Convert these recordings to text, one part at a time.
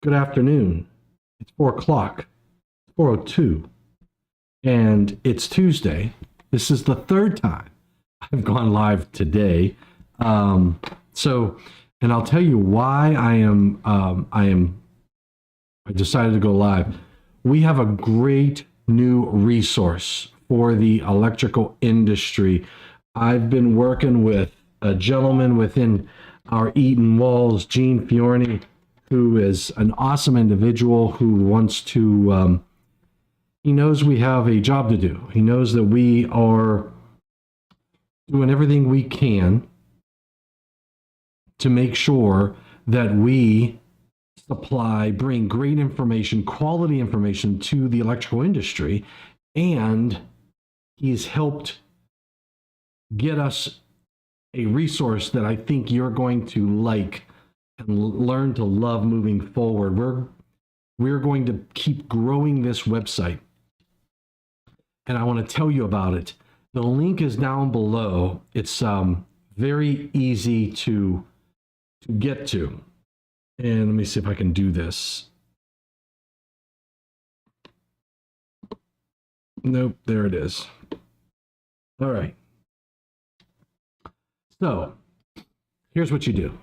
good afternoon. It's 4 o'clock, 4:02, and it's Tuesday. This is the third time I've gone live today. And I'll tell you why I decided to go live. We have a great new resource for the electrical industry. I've been working with a gentleman within our EATON walls, Gene Fiorni, who is an awesome individual who wants to, he knows we have a job to do. He knows that we are doing everything we can to make sure that we bring great information, quality information to the electrical industry. And he's helped get us a resource that I think you're going to like and learn to love moving forward. We're going to keep growing this website, and I want to tell you about it. The link is down below. It's very easy to get to. And let me see if I can do this. Nope, there it is. All right. So here's what you do.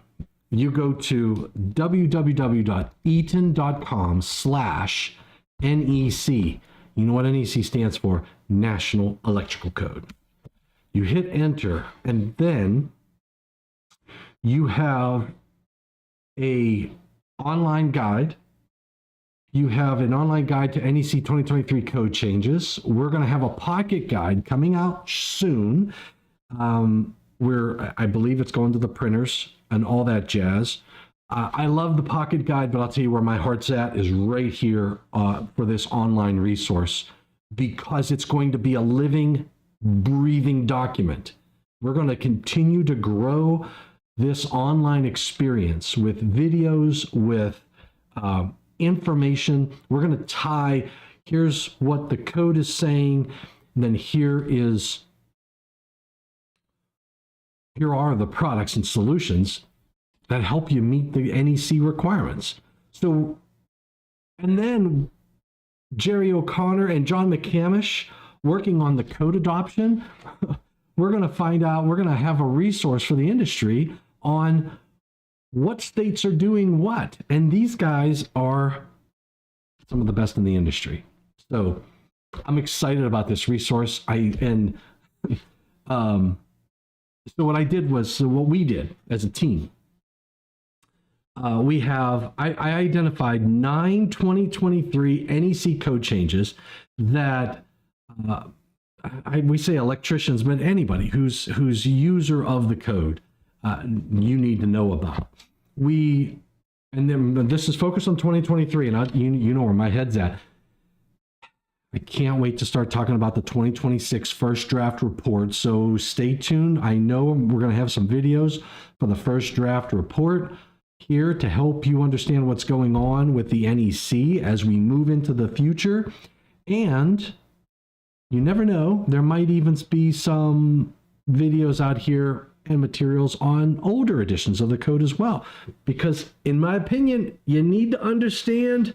You go to www.eaton.com/NEC. You know what NEC stands for? National Electrical Code. You hit enter, and then you have a online guide. You have an online guide to NEC 2023 code changes. We're going to have a pocket guide coming out soon. I believe it's going to the printers and all that jazz. I love the pocket guide, but I'll tell you where my heart's at is right here for this online resource, because it's going to be a living, breathing document. We're going to continue to grow this online experience with videos, with information. We're going to tie, here's what the code is saying, and then here are the products and solutions that help you meet the NEC requirements. So, and then Jerry O'Connor and John McCamish working on the code adoption. We're going to find out, we're going to have a resource for the industry on what states are doing what. And these guys are some of the best in the industry. So I'm excited about this resource. So what we did as a team, I identified 9 2023 NEC code changes that we say electricians, but anybody who's user of the code, you need to know about. And then this is focused on 2023, and you know where my head's at. I can't wait to start talking about the 2026 first draft report, so stay tuned. I know we're going to have some videos for the first draft report here to help you understand what's going on with the NEC as we move into the future. And you never know, there might even be some videos out here and materials on older editions of the code as well, because in my opinion, you need to understand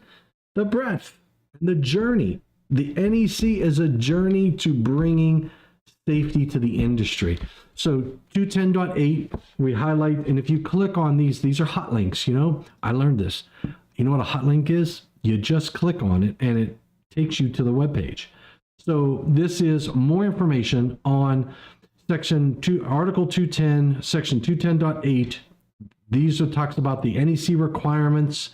the breadth and the journey. The NEC is a journey to bringing safety to the industry. So 210.8, we highlight, and if you click on these are hot links. You know, I learned this. You know what a hot link is? You just click on it and it takes you to the webpage. So this is more information on Section 2, Article 210, Section 210.8. These talks about the NEC requirements.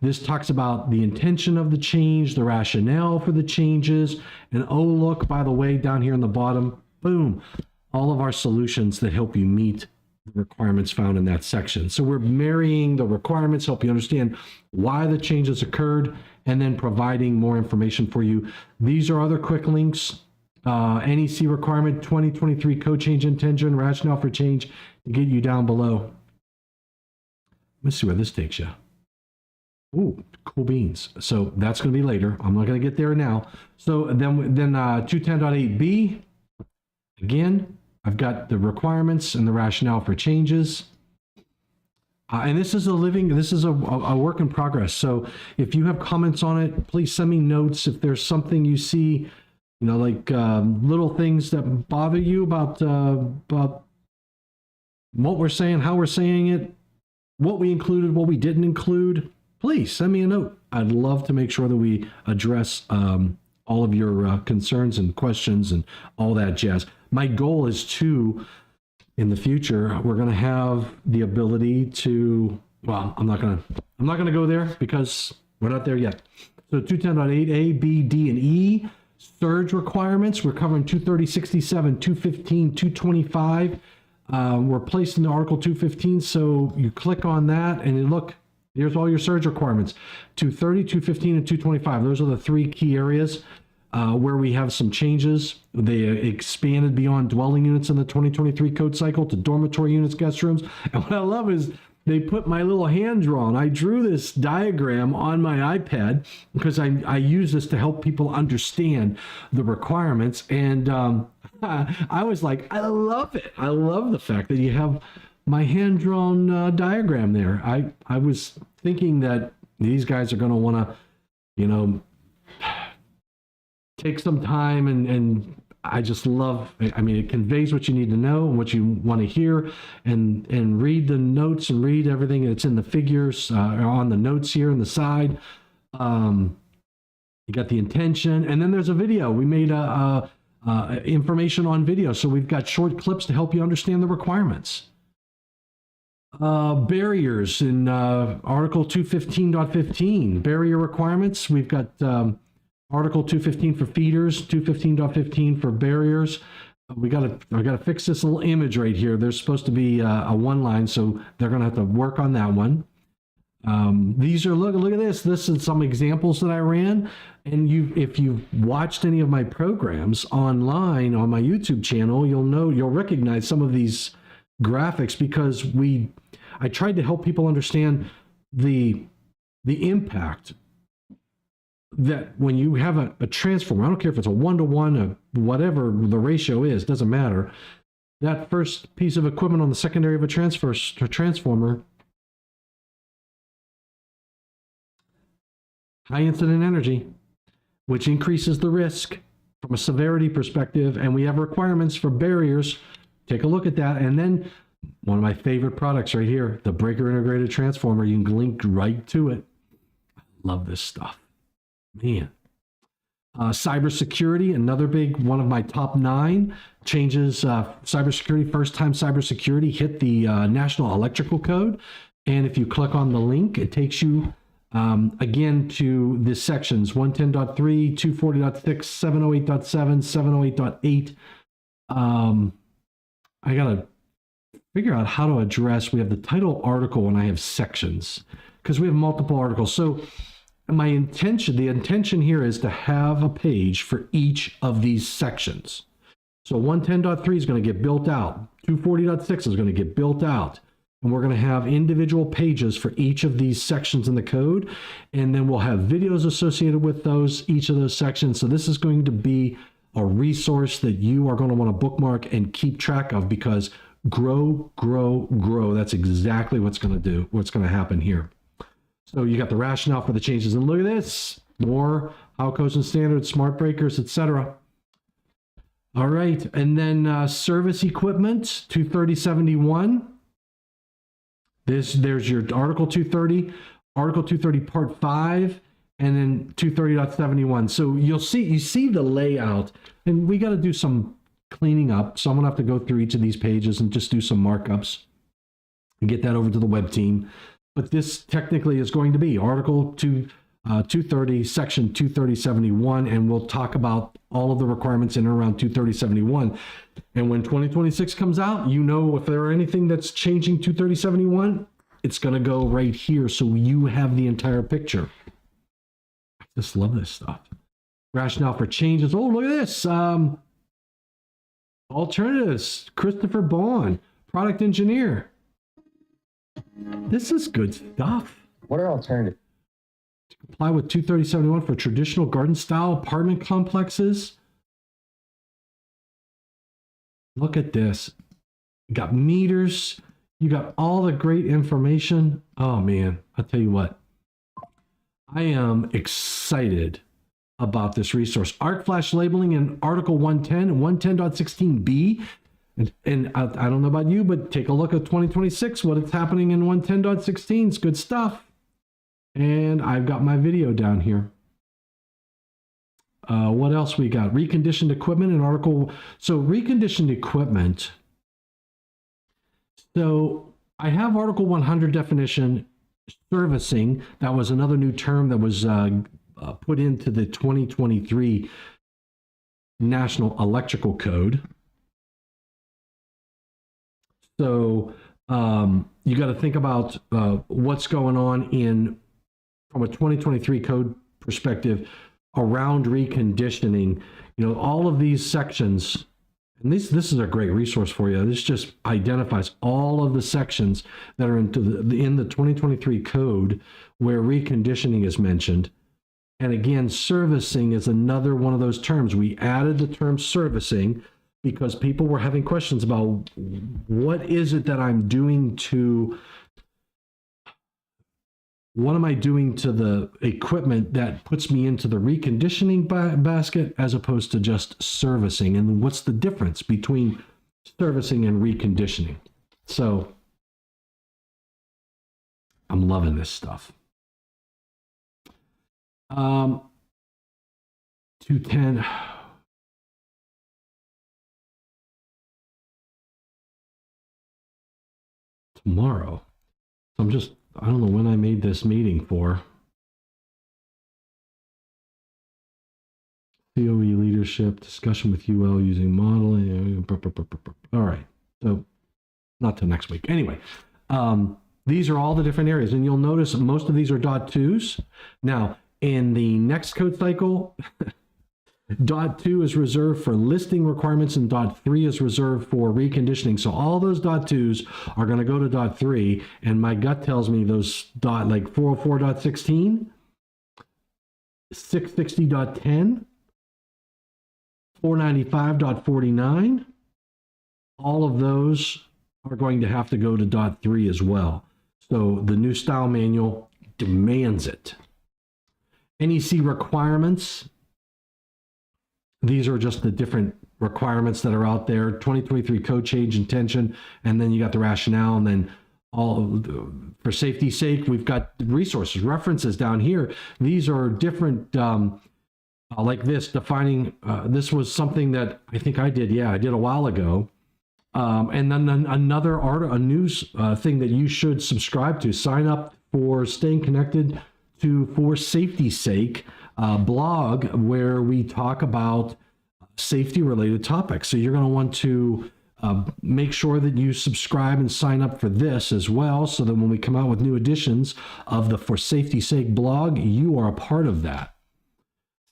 This talks about the intention of the change, the rationale for the changes, and oh, look, by the way, down here in the bottom, boom, all of our solutions that help you meet the requirements found in that section. So we're marrying the requirements, help you understand why the changes occurred, and then providing more information for you. These are other quick links. NEC requirement 2023 code change intention, rationale for change, to get you down below. Let's see where this takes you. Ooh, cool beans. So that's going to be later. I'm not going to get there now. So then 210.8b, again, I've got the requirements and the rationale for changes. And this is a work in progress. So if you have comments on it, please send me notes. If there's something you see, like little things that bother you about what we're saying, how we're saying it, what we included, what we didn't include, please send me a note. I'd love to make sure that we address all of your concerns and questions and all that jazz. My goal is to, in the future, we're going to have the ability to, well, I'm not going to go there because we're not there yet. So 210.8A, B, D, and E, surge requirements. We're covering 230.67, 215, 225. We're placed in the Article 215. So you click on that and you look, here's all your surge requirements. 230, 215, and 225. Those are the three key areas where we have some changes. They expanded beyond dwelling units in the 2023 code cycle to dormitory units, guest rooms. And what I love is they put my little hand drawn. I drew this diagram on my iPad because I use this to help people understand the requirements. And I was like, I love it. I love the fact that you have my hand-drawn diagram there. I was thinking that these guys are going to want to, take some time and I just love, it conveys what you need to know and what you want to hear and read the notes and read everything that's in the figures on the notes here on the side. You got the intention, and then there's a video. We made information on video. So we've got short clips to help you understand the requirements. Barriers in Article 215.15, barrier requirements. We've got Article 215 for feeders, 215.15 for barriers. I gotta fix this little image right here. There's supposed to be a one line, so they're gonna have to work on that one. These are, look at this. This is some examples that I ran. And if you've watched any of my programs online on my YouTube channel, you'll recognize some of these graphics because I tried to help people understand the impact that when you have a transformer, I don't care if it's a 1-to-1, whatever the ratio is, doesn't matter. That first piece of equipment on the secondary of a transformer, high incident energy, which increases the risk from a severity perspective, and we have requirements for barriers. Take a look at that. And then one of my favorite products right here, the breaker integrated transformer. You can link right to it. I love this stuff. Man. Cybersecurity, another big one of my top 9 changes. Cybersecurity, first time cybersecurity hit the National Electrical Code. And if you click on the link, it takes you again to the sections 110.3, 240.6, 708.7, 708.8. I got to figure out how to address, we have the title article and I have sections because we have multiple articles. So the intention here is to have a page for each of these sections. So 110.3 is going to get built out. 240.6 is going to get built out. And we're going to have individual pages for each of these sections in the code. And then we'll have videos associated with each of those sections. So this is going to be a resource that you are going to want to bookmark and keep track of because grow, grow, grow. That's exactly what's going to happen here. So you got the rationale for the changes. And look at this. More how codes and standards, smart breakers, etc. All right. And then service equipment, 230.71. There's your Article 230, Article 230 Part 5, and then 230.71. So you see the layout, and we got to do some cleaning up. So I'm gonna have to go through each of these pages and just do some markups and get that over to the web team. But this technically is going to be Article 230, Section 230.71, and we'll talk about all of the requirements in and around 230.71. And when 2026 comes out, if there are anything that's changing 230.71, it's going to go right here so you have the entire picture. I just love this stuff. Rationale for changes. Oh, look at this. Alternatives. Christopher Bond, product engineer. This is good stuff. What are alternatives? To comply with 230.71 for traditional garden style apartment complexes. Look at this. You got meters. You got all the great information. Oh man, I'll tell you what. I am excited about this resource. Arc flash labeling in Article 110 and 110.16b. And I don't know about you, but take a look at 2026, what is happening in 110.16. It's good stuff. And I've got my video down here. What else we got? Reconditioned equipment in Article. So reconditioned equipment. So I have Article 100 definition, servicing. That was another new term that was put into the 2023 National Electrical Code. So you got to think about what's going on from a 2023 code perspective around reconditioning. You know, all of these sections, and this is a great resource for you. This just identifies all of the sections that are in the 2023 code where reconditioning is mentioned. And again, servicing is another one of those terms. We added the term servicing because people were having questions about what is it that I'm doing to, what am I doing to the equipment that puts me into the reconditioning basket as opposed to just servicing? And what's the difference between servicing and reconditioning? So I'm loving this stuff. 210. Tomorrow. I don't know when I made this meeting for. COE leadership, discussion with UL using modeling. All right. So not till next week. Anyway, these are all the different areas. And you'll notice most of these are .2s. Now, in the next code cycle, .2 is reserved for listing requirements and .3 is reserved for reconditioning. So all those .2s are going to go to .3, and my gut tells me those like 404.16, 660.10, 495.49, all of those are going to have to go to .3 as well. So the new style manual demands it. NEC requirements. These are just the different requirements that are out there. 2023 code change intention, and then you got the rationale, and then all for safety's sake, we've got resources, references down here. These are different, like this, defining, this was something that I think I did. Yeah, I did a while ago. And then another a news thing that you should subscribe to, sign up for staying connected to For Safety's Sake blog, where we talk about safety related topics. So you're going to want to make sure that you subscribe and sign up for this as well, so that when we come out with new editions of the For Safety's Sake blog, you are a part of that.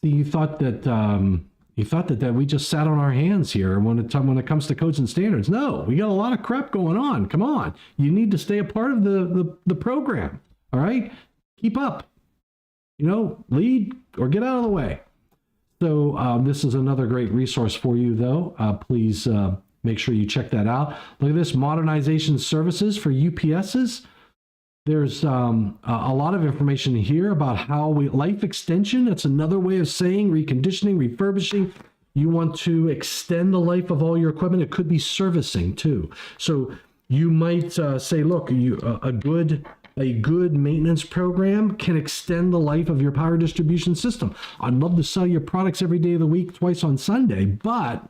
See, you thought that we just sat on our hands here when it comes to codes and standards. No, we got a lot of crap going on. Come on, you need to stay a part of the program. All right, keep up. You know, lead or get out of the way. So this is another great resource for you, though. Please make sure you check that out. Look at this, modernization services for UPSs. There's a lot of information here about how life extension. That's another way of saying reconditioning, refurbishing. You want to extend the life of all your equipment. It could be servicing too. So you might say, look, a good maintenance program can extend the life of your power distribution system. I'd love to sell your products every day of the week, twice on Sunday, but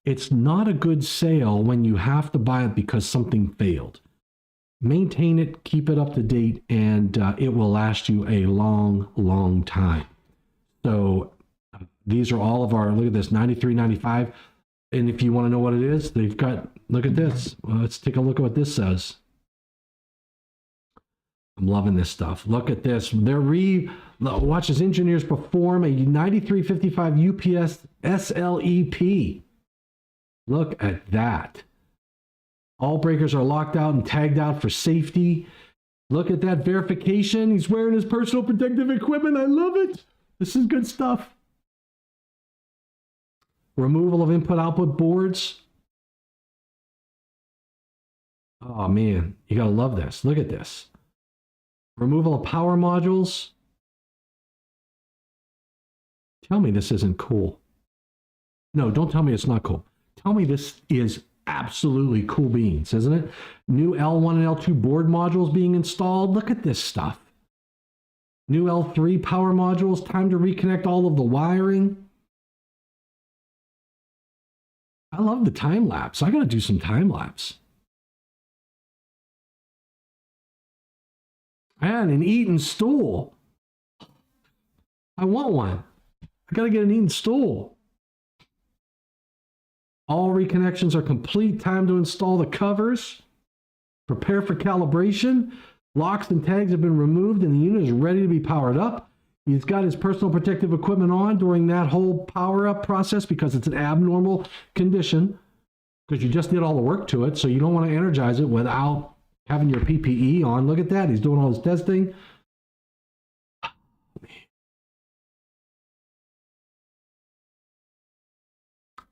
it's not a good sale when you have to buy it because something failed. Maintain it, keep it up to date, and it will last you a long, long time. So these are all of our, look at this, 93, 95. And if you want to know what it is, they've got, look at this. Well, let's take a look at what this says. I'm loving this stuff. Look at this. Watch as engineers perform a 9355 UPS SLEP. Look at that. All breakers are locked out and tagged out for safety. Look at that verification. He's wearing his personal protective equipment. I love it. This is good stuff. Removal of input-output boards. Oh man, you gotta love this. Look at this. Removal of power modules. Tell me this isn't cool. No, don't tell me it's not cool. Tell me this is absolutely cool beans, isn't it? New L1 and L2 board modules being installed. Look at this stuff. New L3 power modules. Time to reconnect all of the wiring. I love the time lapse. I gotta do some time lapse. And an EATON stool. I want one. I gotta get an EATON stool. All reconnections are complete. Time to install the covers. Prepare for calibration. Locks and tags have been removed and the unit is ready to be powered up. He's got his personal protective equipment on during that whole power up process because it's an abnormal condition because you just did all the work to it. So you don't want to energize it without having your PPE on. Look at that. He's doing all his testing.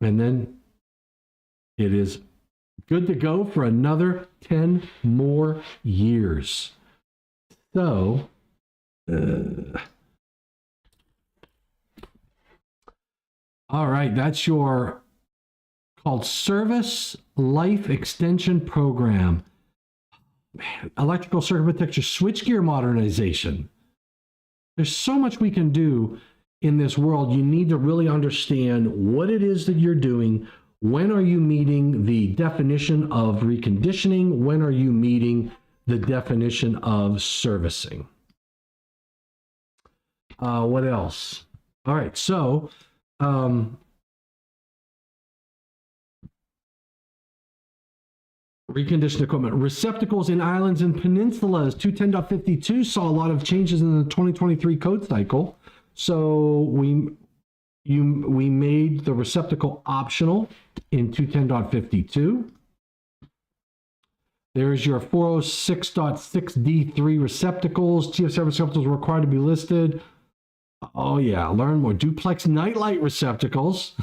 And then it is good to go for another 10 more years. So, all right, that's your called Service Life Extension Program. Man, electrical circuit protection, switchgear modernization. There's so much we can do in this world. You need to really understand what it is that you're doing. When are you meeting the definition of reconditioning? When are you meeting the definition of servicing? What else? All right, so reconditioned equipment. Receptacles in islands and peninsulas. 210.52 saw a lot of changes in the 2023 code cycle. So we made the receptacle optional in 210.52. There's your 406.6D3 receptacles. TFCI receptacles are required to be listed. Oh yeah, learn more. Duplex nightlight receptacles.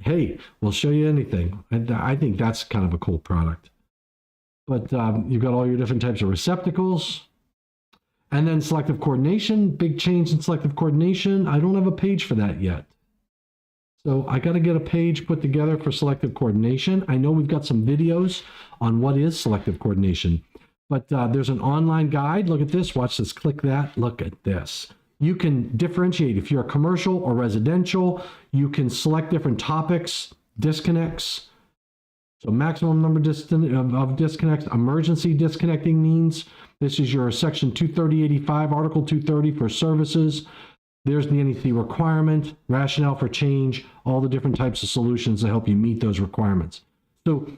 Hey, we'll show you anything. I think that's kind of a cool product. But you've got all your different types of receptacles. And then selective coordination, big change in selective coordination. I don't have a page for that yet. So I got to get a page put together for selective coordination. I know we've got some videos on what is selective coordination, but there's an online guide. Look at this, watch this, click that, look at this. You can differentiate if you're a commercial or residential. You can select different topics, disconnects. So maximum number of disconnects, emergency disconnecting means. This is your section 230.85, article 230 for services. There's the NEC requirement, rationale for change, all the different types of solutions to help you meet those requirements. So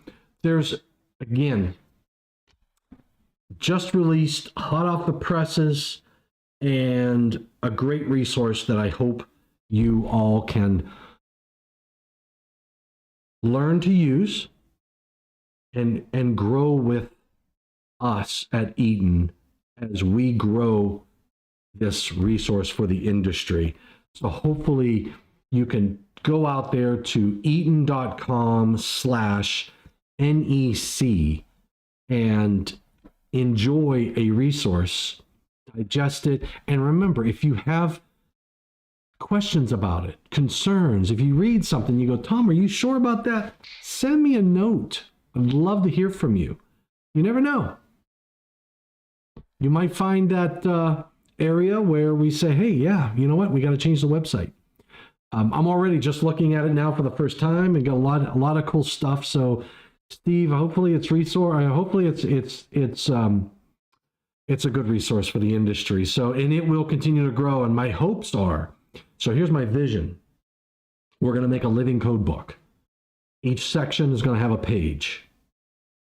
there's, again, just released, hot off the presses, and a great resource that I hope you all can learn to use and grow with us at EATON as we grow this resource for the industry. So hopefully you can go out there to eaton.com/NEC and enjoy a resource, digest it. And remember, if you have questions about it, concerns, if you read something, you go, Tom, are you sure about that? Send me a note. I'd love to hear from you. You never know. You might find that area where we say, hey, yeah, you know what? We got to change the website. I'm already just looking at it now for the first time and got a lot of cool stuff. So Steve, hopefully it's hopefully it's a good resource for the industry. So, and it will continue to grow. And my hopes are, so here's my vision. We're going to make a living code book. Each section is going to have a page.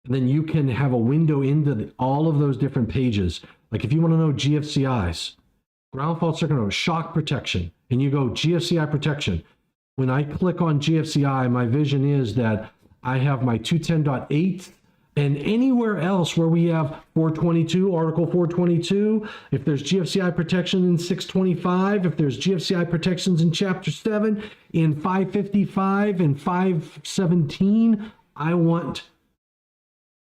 And then you can have a window into all of those different pages. Like if you want to know GFCIs, ground fault circuit note, shock protection, and you go GFCI protection. When I click on GFCI, my vision is that I have my 210.8 and anywhere else where we have 422, Article 422, if there's GFCI protection in 625, if there's GFCI protections in Chapter 7, in 555 and 517, I want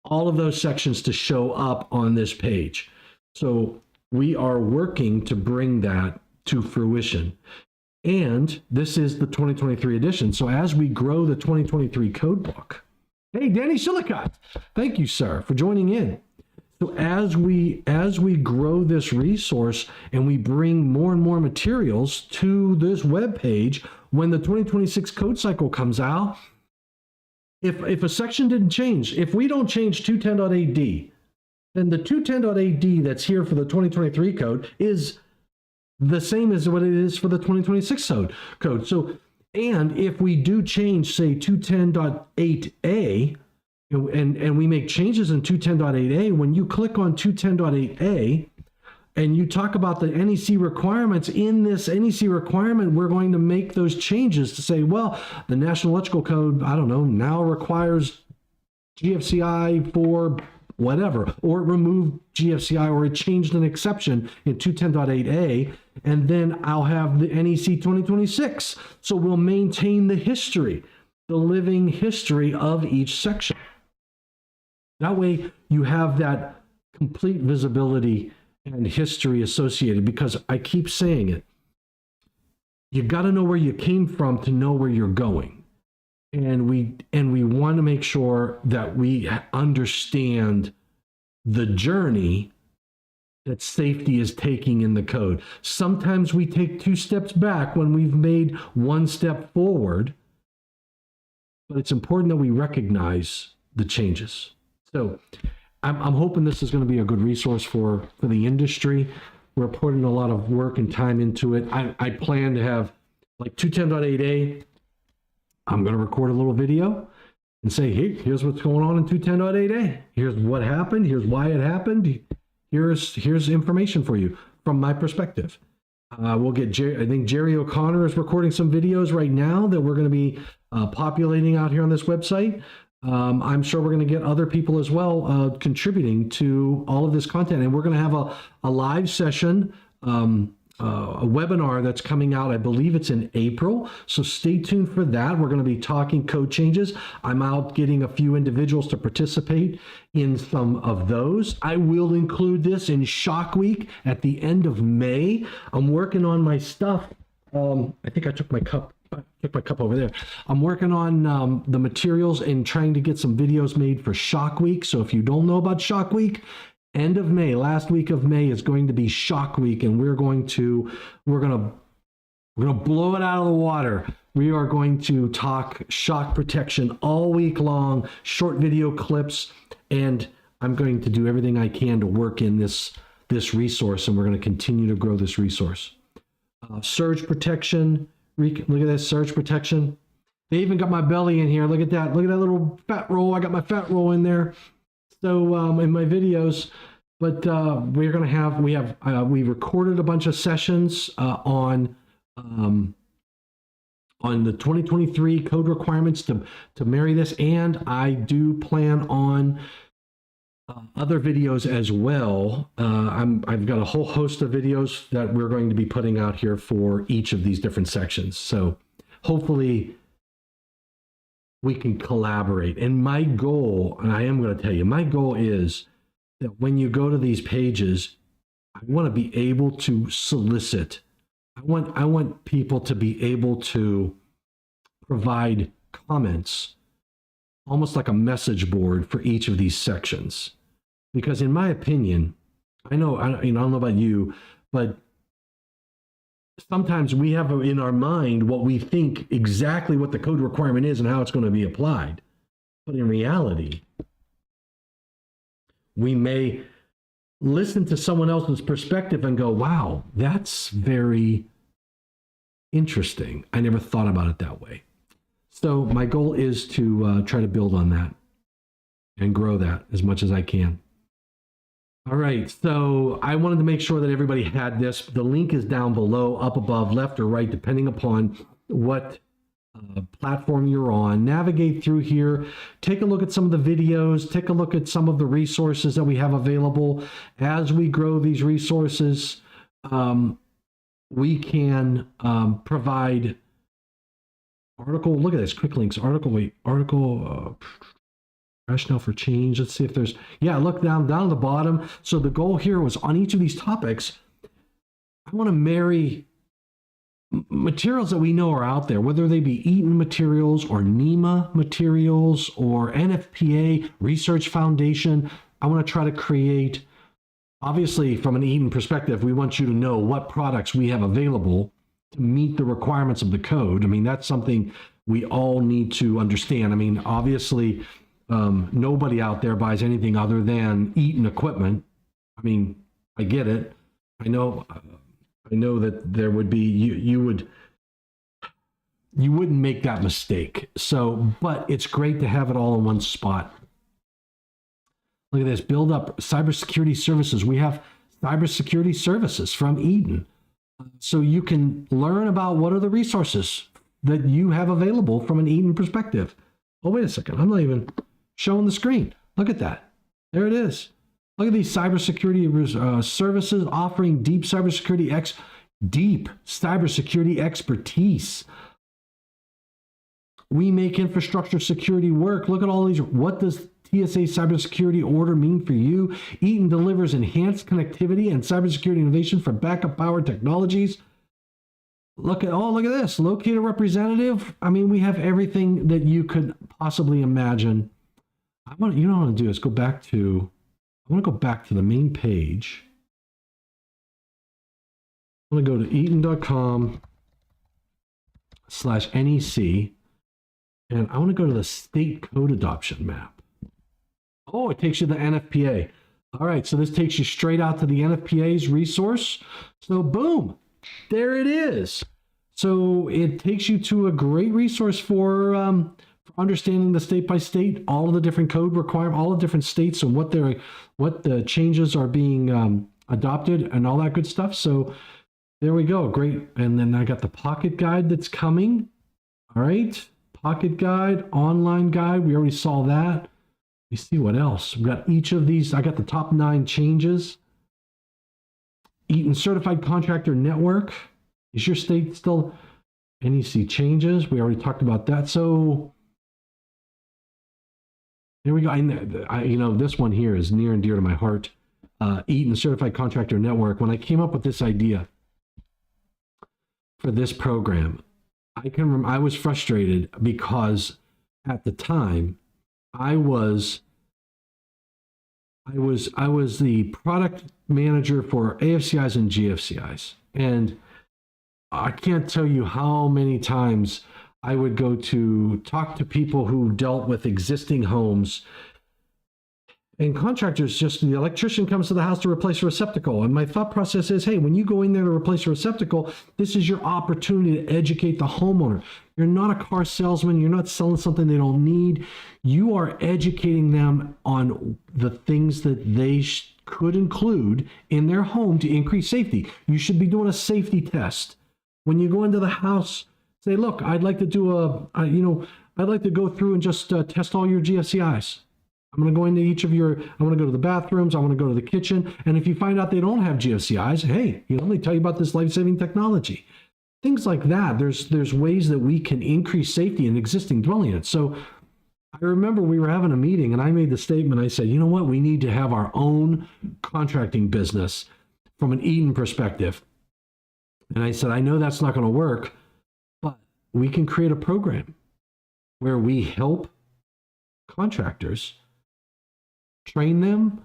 all of those sections to show up on this page. So we are working to bring that to fruition. And this is the 2023 edition. So as we grow the 2023 code book, hey, Danny Silicott, thank you, sir, for joining in. So as we grow this resource and we bring more and more materials to this web page, when the 2026 code cycle comes out, if a section didn't change, if we don't change 210.8d, then the 210.8d that's here for the 2023 code is the same as what it is for the 2026 code. So, and if we do change, say, 210.8a, and we make changes in 210.8a, when you click on 210.8a and you talk about the NEC requirements, in this NEC requirement, we're going to make those changes to say, well, the National Electrical Code, I don't know, now requires GFCI for whatever, or it removed GFCI, or it changed an exception in 210.8a, and then I'll have the NEC 2026. So we'll maintain the history, the living history of each section. That way you have that complete visibility and history associated, because I keep saying it, you got to know where you came from to know where you're going. And we want to make sure that we understand the journey that safety is taking in the code. Sometimes we take 2 steps back when we've made 1 step forward, but it's important that we recognize the changes. So I'm hoping this is going to be a good resource for the industry. We're putting a lot of work and time into it. I plan to have, like, 210.8a, I'm going to record a little video and say, hey, here's what's going on in 210.8a. Here's what happened. Here's why it happened. Here's information for you from my perspective. We'll get I think Jerry O'Connor is recording some videos right now that we're going to be populating out here on this website. I'm sure we're going to get other people as well contributing to all of this content. And we're going to have a live session, a webinar that's coming out. I believe it's in April. So stay tuned for that. We're going to be talking code changes. I'm out getting a few individuals to participate in some of those. I will include this in Shock Week at the end of May. I'm working on my stuff. I think I took my cup. Over there. I'm working on the materials and trying to get some videos made for Shock Week. So if you don't know about Shock Week, end of May, last week of May is going to be Shock Week, and we're gonna blow it out of the water. We are going to talk shock protection all week long, short video clips, and I'm going to do everything I can to work in this resource, and we're going to continue to grow this resource. Surge protection. Look at this, surge protection. They even got my belly in here. Look at that. Look at that little fat roll. I got my fat roll in there. So in my videos, but we're going to have, we recorded a bunch of sessions on the 2023 code requirements to marry this. And I do plan on other videos as well. I've got a whole host of videos that we're going to be putting out here for each of these different sections. So hopefully we can collaborate. And my goal, and I am going to tell you, my goal is that when you go to these pages, I want to be able to solicit. I want people to be able to provide comments, almost like a message board for each of these sections. Because in my opinion, I don't know about you, but sometimes we have in our mind what we think exactly what the code requirement is and how it's going to be applied. But in reality, we may listen to someone else's perspective and go, wow, that's very interesting. I never thought about it that way. So my goal is to try to build on that and grow that as much as I can. All right, so I wanted to make sure that everybody had this. The link is down below, up above, left or right, depending upon what platform you're on. Navigate through here, take a look at some of the videos, take a look at some of the resources that we have available. As we grow these resources, we can provide article, look at this, quick links, article, Rationale for change. Let's see if there's, yeah, look down at the bottom. So the goal here was on each of these topics, I want to marry materials that we know are out there, whether they be EATON materials or NEMA materials or NFPA Research Foundation. I want to try to create, obviously from an EATON perspective, we want you to know what products we have available to meet the requirements of the code. I mean, that's something we all need to understand. I mean, obviously, nobody out there buys anything other than EATON equipment. I mean, I get it. I know that there would be, you wouldn't make that mistake. So, but it's great to have it all in one spot. Look at this, build up cybersecurity services. We have cybersecurity services from EATON. So you can learn about what are the resources that you have available from an EATON perspective. Oh, wait a second. I'm not even showing the screen. Look at that. There it is. Look at these cybersecurity services offering deep cybersecurity expertise. We make infrastructure security work. Look at all these. What does TSA cybersecurity order mean for you? EATON delivers enhanced connectivity and cybersecurity innovation for backup power technologies. Look at this. Locate a representative. I mean, we have everything that you could possibly imagine. You know what I want to do is I want to go back to the main page. I want to go to eaton.com/NEC, and I want to go to the state code adoption map. Oh, it takes you to the NFPA. All right, so this takes you straight out to the NFPA's resource. So boom, there it is. So it takes you to a great resource for understanding the state by state, all of the different code requirements, all the different states and what the changes are being adopted and all that good stuff. So there we go. Great. And then I got the pocket guide that's coming. All right. Pocket guide, online guide. We already saw that. Let me see what else. We've got each of these. I got the top 9 changes. EATON Certified Contractor Network. Is your state still NEC changes? We already talked about that. So here we go. This one here is near and dear to my heart. EATON Certified Contractor Network. When I came up with this idea for this program, I was frustrated because at the time I was the product manager for AFCIs and GFCIs, and I can't tell you how many times I would go to talk to people who dealt with existing homes, and contractors, just the electrician comes to the house to replace a receptacle. And my thought process is, hey, when you go in there to replace a receptacle, this is your opportunity to educate the homeowner. You're not a car salesman. You're not selling something they don't need. You are educating them on the things that they could include in their home to increase safety. You should be doing a safety test. When you go into the house, say, look, I'd like to do I'd like to go through and just test all your GFCIs. I'm going to go into I want to go to the bathrooms. I want to go to the kitchen. And if you find out they don't have GFCIs, hey, let me tell you about this life-saving technology. Things like that. There's ways that we can increase safety in existing dwelling units. So I remember we were having a meeting and I made the statement. I said, you know what? We need to have our own contracting business from an EATON perspective. And I said, I know that's not going to work, but we can create a program where we help contractors, train them,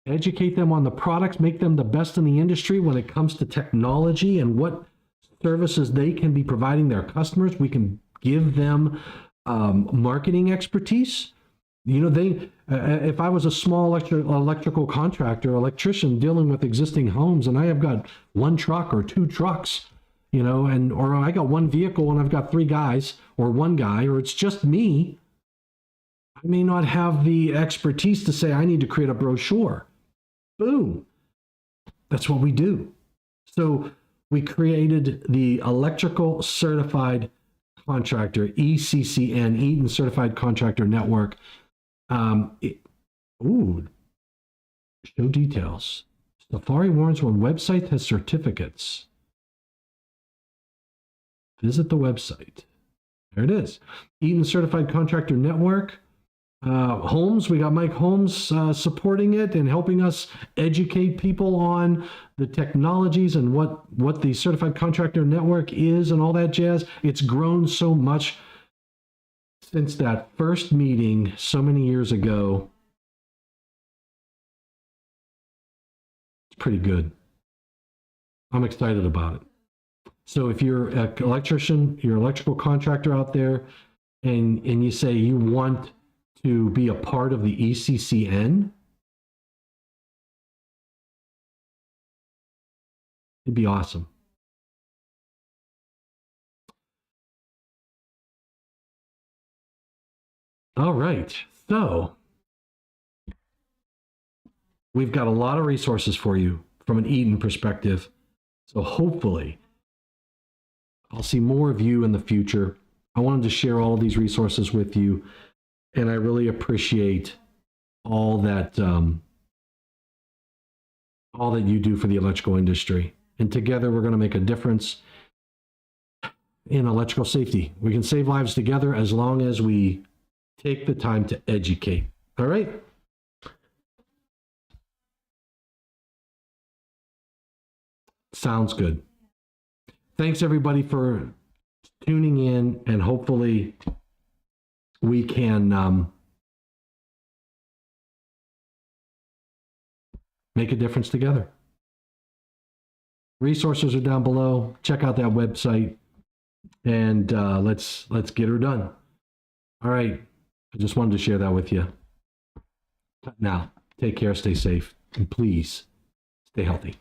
educate them on the products, make them the best in the industry when it comes to technology and what services they can be providing their customers. We can give them marketing expertise. If I was a small electrical contractor, electrician dealing with existing homes, and I have got 1 truck or 2 trucks, or I got 1 vehicle and I've got 3 guys or 1 guy, or it's just me, I may not have the expertise to say I need to create a brochure. Boom. That's what we do. So we created the Electrical Certified Contractor, ECCN, EATON Certified Contractor Network. Show details. Safari warns when website has certificates. Visit the website. There it is. EATON Certified Contractor Network. Holmes, we got Mike Holmes supporting it and helping us educate people on the technologies and what the certified contractor network is and all that jazz. It's grown so much since that first meeting so many years ago. It's pretty good. I'm excited about it. So if you're an electrician, you're an electrical contractor out there, and you say you want to be a part of the ECCN, it'd be awesome. All right, so we've got a lot of resources for you from an EATON perspective. So hopefully I'll see more of you in the future. I wanted to share all of these resources with you, and I really appreciate all that you do for the electrical industry. And together we're going to make a difference in electrical safety. We can save lives together as long as we take the time to educate. All right? Sounds good. Thanks everybody for tuning in, and hopefully we can make a difference together. Resources are down below. Check out that website, and let's get her done. All right. I just wanted to share that with you. Now, take care, stay safe, and please stay healthy.